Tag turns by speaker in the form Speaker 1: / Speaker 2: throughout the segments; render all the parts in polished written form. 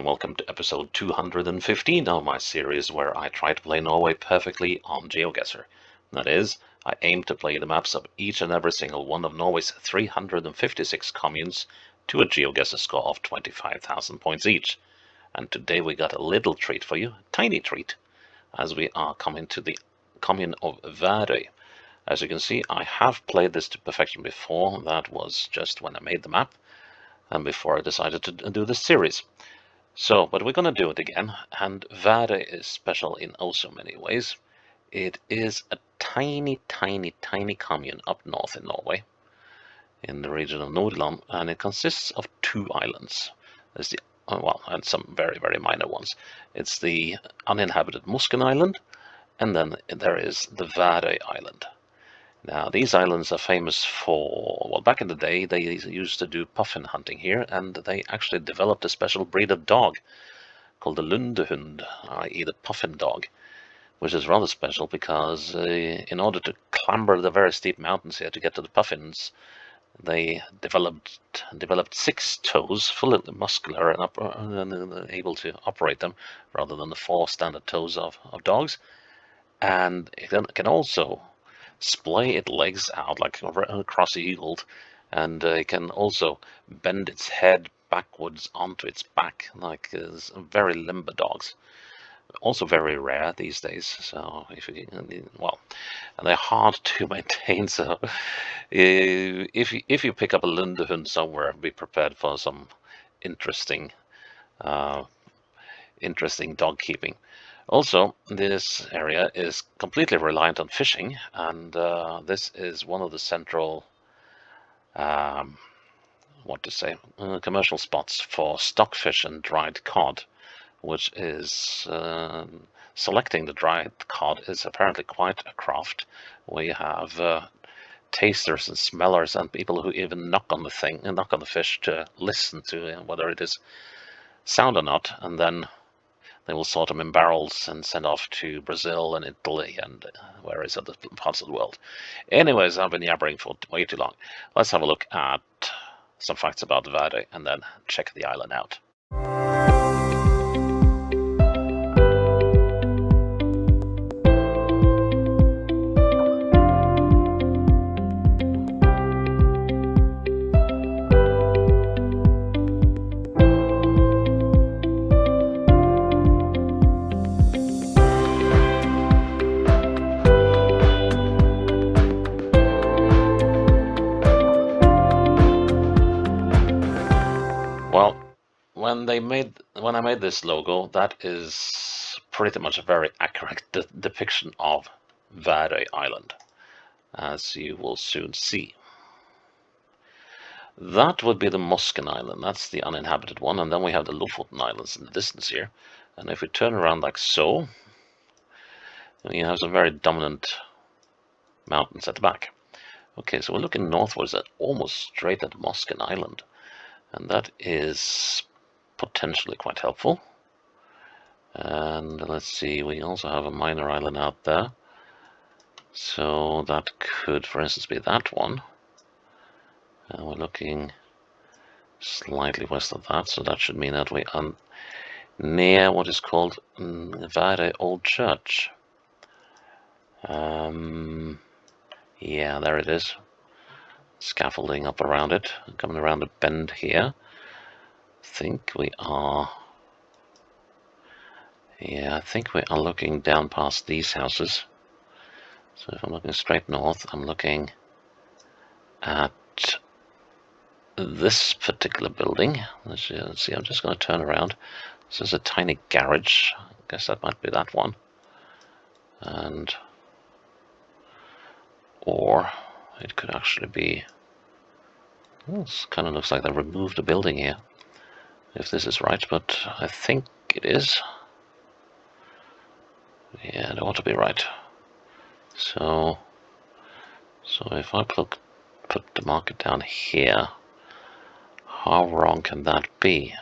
Speaker 1: and welcome to episode 215 of my series where I try to play Norway perfectly on Geoguessr. That is, I aim to play the maps of each and every single one of Norway's 356 communes to a Geoguessr score of 25,000 points each. And today we got a little treat for you, a tiny treat, as we are coming to the commune of Værøy. As you can see, I have played this to perfection before. That was just when I made the map and before I decided to do this series. But we're going to do it again, and Værøy is special in oh so many ways. It is a tiny commune up north in Norway, in the region of Nordland, and it consists of two islands. There's the and some very minor ones. It's the uninhabited Musken Island, and then there is the Værøy Island. Now, these islands are famous for, well, back in the day, they used to do puffin hunting here, and they actually developed a special breed of dog called the Lundehund, i.e. the puffin dog, which is rather special because in order to clamber the very steep mountains here to get to the puffins, they developed 6 toes, fully muscular and able to operate them, rather than the 4 standard toes of dogs, and it can also splay its legs out like cross-eagled, and it can also bend its head backwards onto its back like very limber dogs. Also very rare these days. So and they're hard to maintain. So if you pick up a Lundehund somewhere, be prepared for some interesting dog keeping. Also, this area is completely reliant on fishing, and this is one of the central, commercial spots for stockfish and dried cod, which is selecting the dried cod is apparently quite a craft. We have tasters and smellers and people who even knock on the fish to listen to whether it is sound or not, and then they will sort them in barrels and send off to Brazil and Italy and various other parts of the world. Anyways, I've been yabbering for way too long. Let's have a look at some facts about Værøy and then check the island out. Well, when I made this logo, that is pretty much a very accurate depiction of Værøy Island, as you will soon see. That would be the Musken Island, that's the uninhabited one, and then we have the Lofoten Islands in the distance here. And if we turn around like so, you have some very dominant mountains at the back. Okay, so we're looking northwards at almost straight at Musken Island. And that is potentially quite helpful. And let's see, we also have a minor island out there. So that could, for instance, be that one. And we're looking slightly west of that, so that should mean that we are near what is called Værøy Old Church. Yeah, there it is. Scaffolding up around it, coming around the bend here. I think we are looking down past these houses. So if I'm looking straight north, I'm looking at this particular building. Let's see, I'm just going to turn around. This is a tiny garage. I guess that might be that one. Or it could actually be, well, it kind of looks like they removed a building here, if this is right, but I think it is. Yeah, it ought to be right. So if I put the marker down here, how wrong can that be?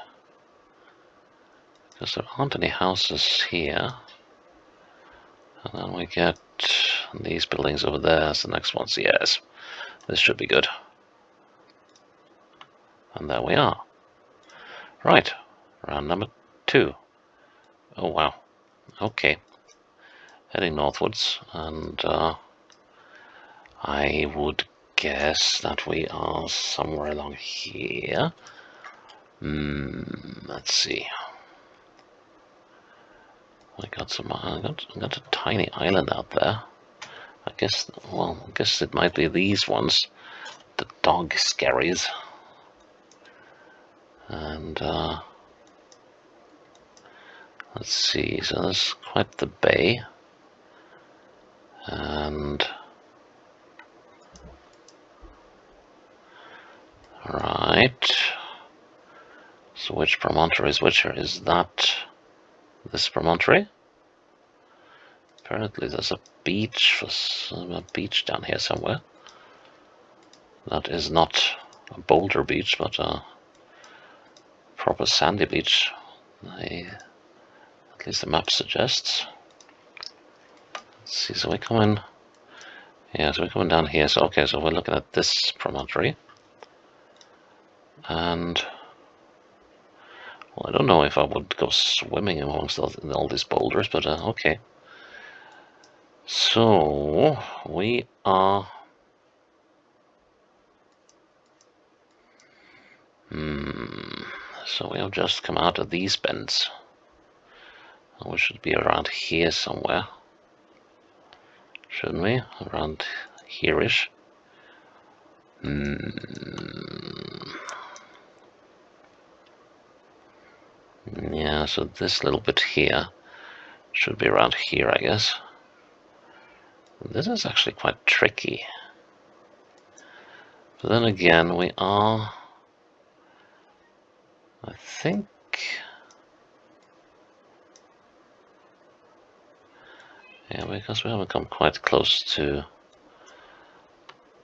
Speaker 1: Because there aren't any houses here. And then we get these buildings over there as the next ones. Yes, this should be good. And there we are. Right, round number 2. Oh wow. Okay. Heading northwards, and I would guess that we are somewhere along here. Let's see. I got a tiny island out there. I guess it might be these ones, the dog scaries. And let's see, so there's quite the bay. And right. So which promontory is which here? Is that this promontory? Apparently there's a beach down here somewhere. That is not a boulder beach, but a proper sandy beach. At least the map suggests. Let's see, so we're coming. Yeah, so we're coming down here. So okay, so we're looking at this promontory. And well, I don't know if I would go swimming amongst all these boulders, but okay. So we are. So we have just come out of these bends. We should be around here somewhere, shouldn't we? Around here-ish. Yeah, so this little bit here should be around here, I guess. This is actually quite tricky. But then again, we are, I think, yeah, because we haven't come quite close to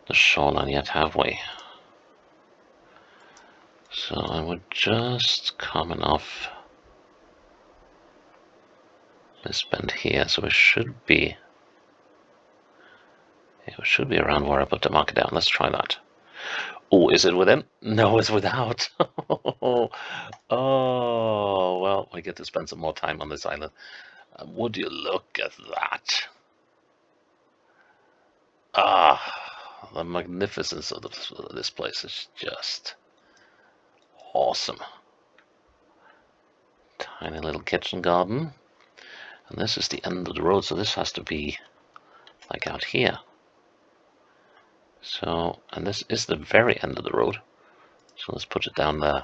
Speaker 1: the shoreline yet, have we? So I would just coming off this bend here, so we should be, yeah, we should be around where I put the marker down. Let's try that. Oh, is it within? No, it's without. Oh, well, we get to spend some more time on this island. Would you look at that? Ah, the magnificence of this place is just awesome. Tiny little kitchen garden. And this is the end of the road, so this has to be like out here. So, and this is the very end of the road. So let's put it down there.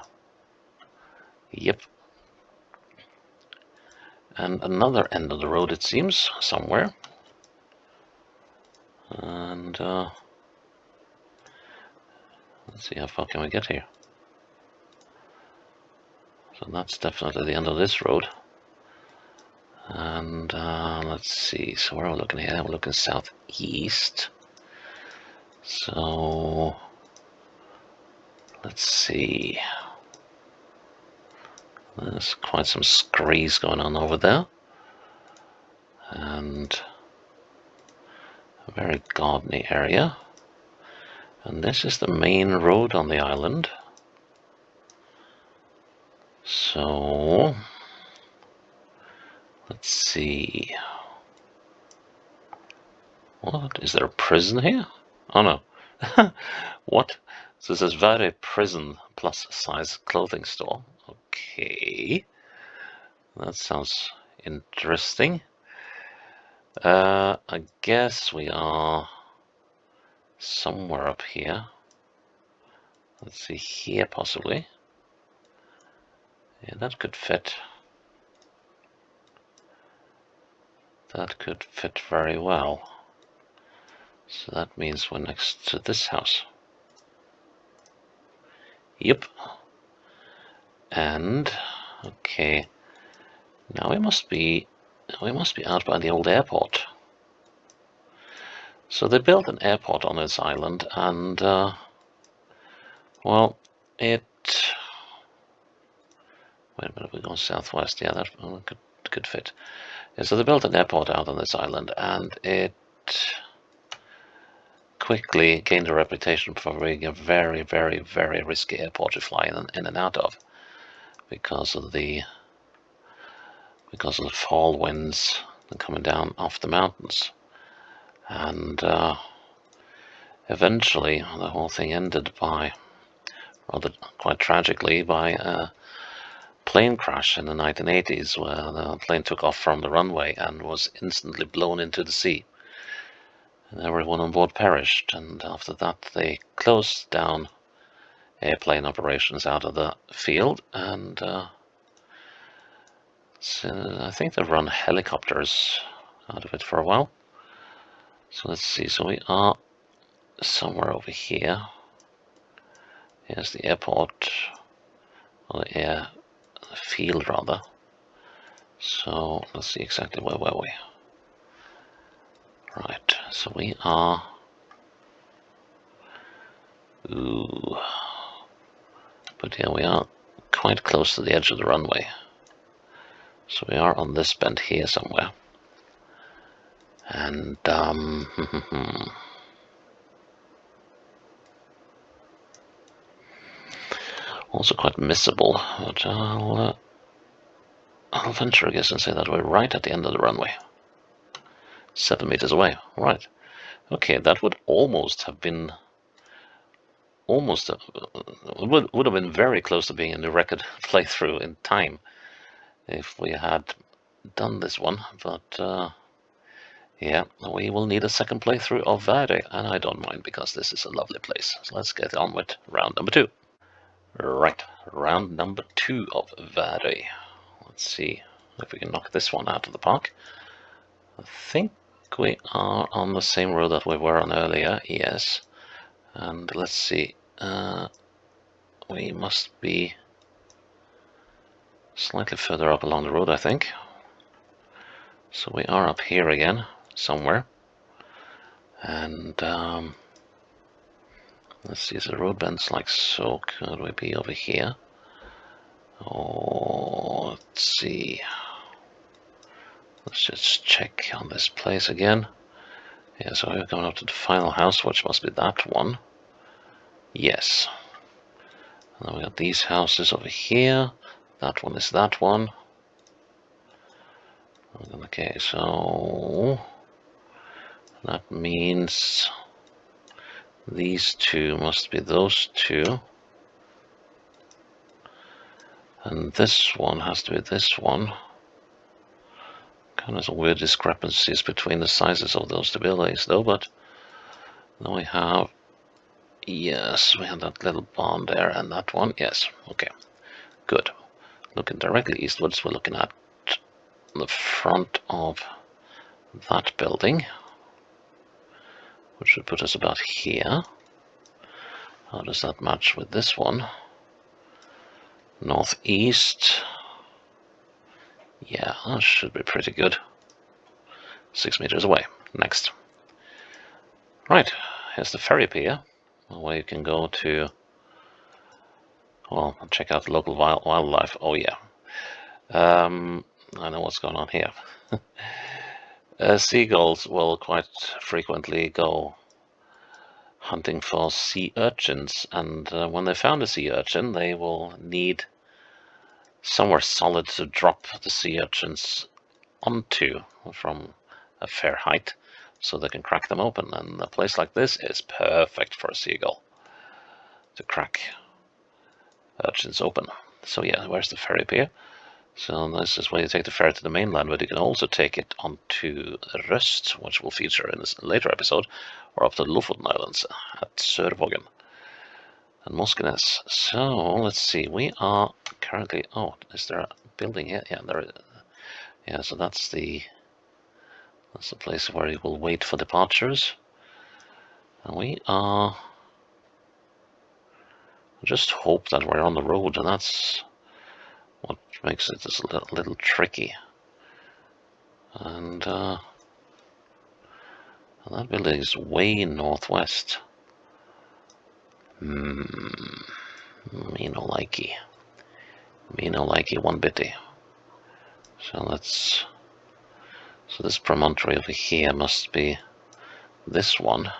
Speaker 1: Yep. And another end of the road, it seems, somewhere. And let's see how far can we get here. So that's definitely the end of this road. And let's see, so where are we looking here? We're looking southeast. So let's see. There's quite some screes going on over there. And a very gardeny area. And this is the main road on the island. So let's see. What? Is there a prison here? Oh no. What? So it says Værøy prison plus size clothing store. Okay. That sounds interesting. I guess we are somewhere up here. Let's see, here possibly. Yeah, that could fit. That could fit very well. So that means we're next to this house. Yep. And okay, now we must be out by the old airport. So they built an airport on this island, and well, it. Wait a minute, we're going southwest. Yeah, that could fit. Yeah, so they built an airport out on this island, and it quickly gained a reputation for being a very, very, very risky airport to fly in and out of, because of the because of the fall winds and coming down off the mountains. And eventually the whole thing ended by, rather quite tragically, by a plane crash in the 1980s, where the plane took off from the runway and was instantly blown into the sea. And everyone on board perished, and after that they closed down airplane operations out of the field, and so I think they've run helicopters out of it for a while. So let's see, so we are somewhere over here. Here's the airport, or the airfield rather. So let's see exactly where were we. Right, so we are, but here we are quite close to the edge of the runway. So we are on this bend here somewhere. And also quite missable, but I'll venture a guess and say that we're right at the end of the runway. 7 meters away, right. Okay, that would almost have been, would have been very close to being a new record playthrough in time if we had done this one, but yeah, we will need a second playthrough of Værøy, and I don't mind because this is a lovely place. So let's get on with round number 2. Right, round number 2 of Værøy. Let's see if we can knock this one out of the park. I think we are on the same road that we were on earlier, yes. And let's see, we must be slightly further up along the road, I think. So we are up here again, somewhere. And let's see, the road bends like so. Could we be over here? Oh, let's see. Let's just check on this place again. Yeah, so we're going up to the final house, which must be that one. Yes. And then we got these houses over here. That one is that one. Okay, so that means these two must be those two. And this one has to be this one. Kind of some weird discrepancies between the sizes of those two buildings, though, but then we have, yes, we have that little barn there, and that one, yes, okay, good. Looking directly eastwards, we're looking at the front of that building, which would put us about here. How does that match with this one? Northeast. Yeah, that should be pretty good. 6 meters away. Next. Right, here's the ferry pier, where you can go to, well, check out the local wildlife. Oh yeah. I know what's going on here. Seagulls will quite frequently go hunting for sea urchins, and when they found a sea urchin, they will need somewhere solid to drop the sea urchins onto from a fair height, so they can crack them open. And a place like this is perfect for a seagull to crack urchins open. So yeah, where's the ferry pier? So this is where you take the ferry to the mainland, but you can also take it onto Røst, which will feature in a later episode, or up to the Lofoten Islands at Sørvågen and Moskenes. So let's see, we are currently, oh, is there a building here? Yeah, there is. Yeah, so that's the place where you will wait for departures. And we are, just hope that we're on the road, and that's what makes it just a little tricky. And that building is way northwest. Me no likey one bitty. So let's, so this promontory over here must be this one,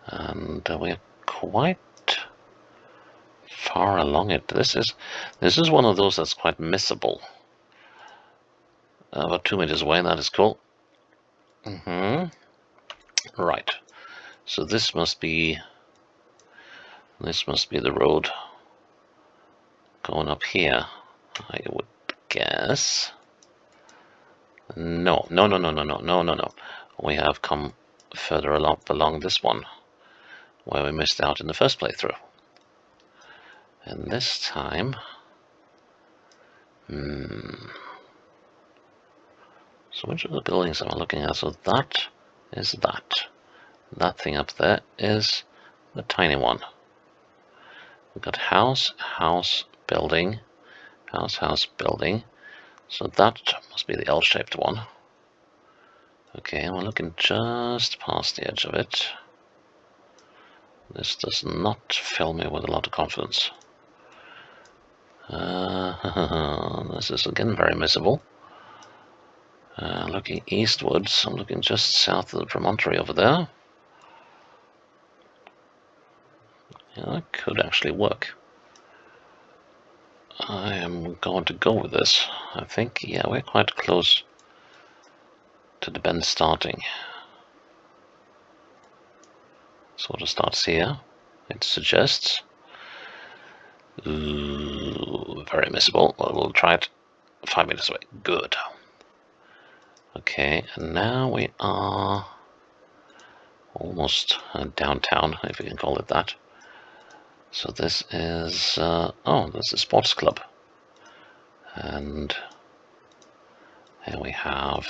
Speaker 1: and we're quite far along it. This is one of those that's quite missable. About 2 meters away. That is cool. Right. So this must be the road going up here, I would guess. No. We have come further along this one, where we missed out in the first playthrough. And this time, so which of the buildings am I looking at? So that is that. That thing up there is the tiny one. We've got house, building, house, building. So that must be the L-shaped one. Okay, and we're looking just past the edge of it. This does not fill me with a lot of confidence. This is again very missable. Looking eastwards, I'm looking just south of the promontory over there. Yeah, that could actually work. I am going to go with this. I think, yeah, we're quite close to the bend starting. Sort of starts here, it suggests. Ooh, very missable. Well, we'll try it 5 meters away. Good. Okay, and now we are almost downtown, if we can call it that. So this is, there's a sports club. And here we have,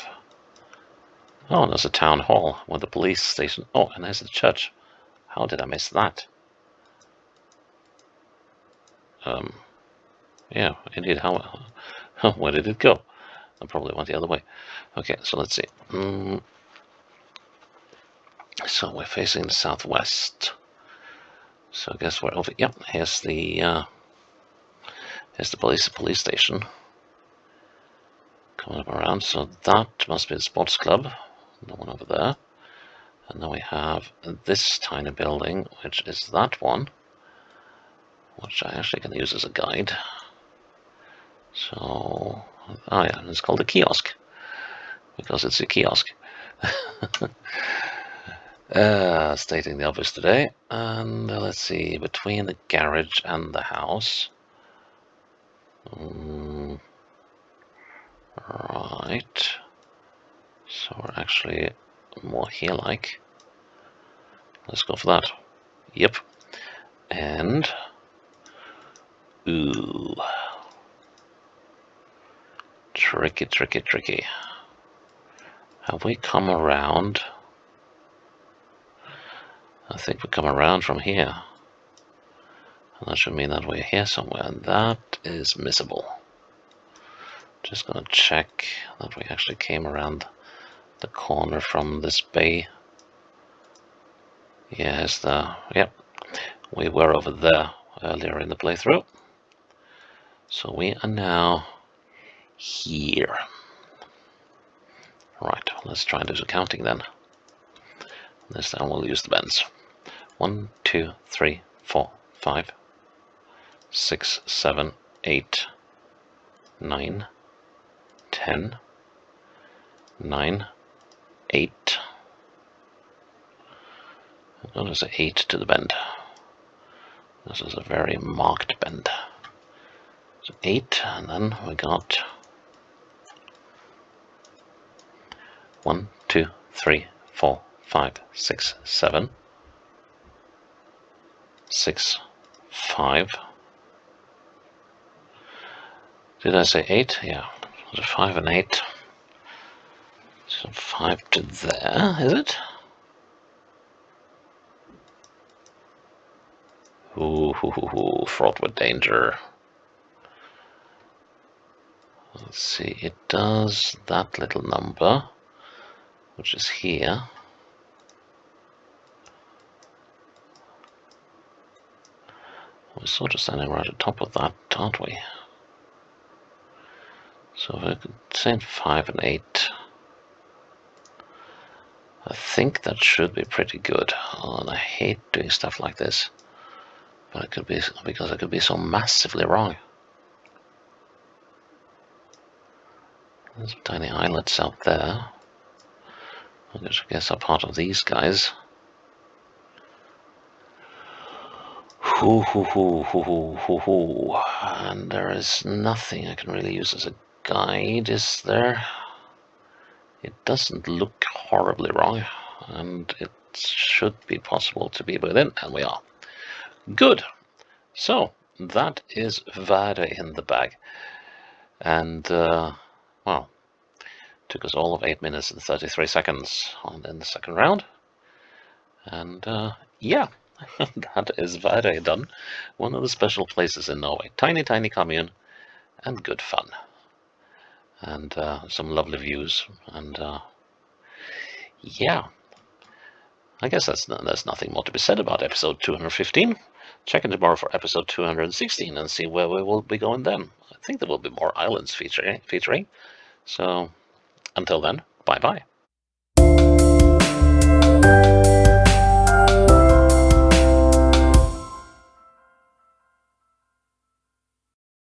Speaker 1: there's a town hall with a police station. Oh, and there's the church. How did I miss that? Yeah, indeed, where did it go? I probably went the other way. Okay, so let's see. So we're facing the southwest. So I guess we're over. Yep, here's the police station. Coming up around. So that must be the sports club. The one over there. And then we have this tiny building, which is that one, which I actually can use as a guide. So, yeah, it's called a kiosk because it's a kiosk. Stating the obvious today. And let's see, between the garage and the house. Right. So we're actually more here like. Let's go for that. Yep. And ooh. Tricky. Have we come around? I think we come around from here. And that should mean that we're here somewhere, and that is missable. Just gonna check that we actually came around the corner from this bay. Yes, yep. We were over there earlier in the playthrough. So we are now here. Right, let's try and do some counting then. This time we'll use the bends. 1, 2, 3, 4, 5, 6, 7, 8, 9, 10, 9, 8. Notice an 8 to the bend. This is a very marked bend. So 8, and then we got 1, 2, 3, 4, 5, 6, 7, 6, 5. Did I say 8? Yeah, so 5 and 8. So 5 to there, is it? Ooh, fraught with danger. Let's see, it does that little number, which is here. We're sort of standing right at the top of that, aren't we? So if I could say 5 and 8, I think that should be pretty good. Oh, and I hate doing stuff like this, but it could be because I could be so massively wrong. There's some tiny islets out there. I guess are part of these guys. And there is nothing I can really use as a guide, is there? It doesn't look horribly wrong, and it should be possible to be within, and we are. Good. So that is Værøy in the bag, and well, took us all of 8 minutes and 33 seconds in the second round, and yeah. That is Værøy done. One of the special places in Norway. Tiny, tiny commune, and good fun. And some lovely views. And yeah, I guess there's nothing more to be said about episode 215. Check in tomorrow for episode 216 and see where we will be going then. I think there will be more islands featuring. So until then, bye-bye.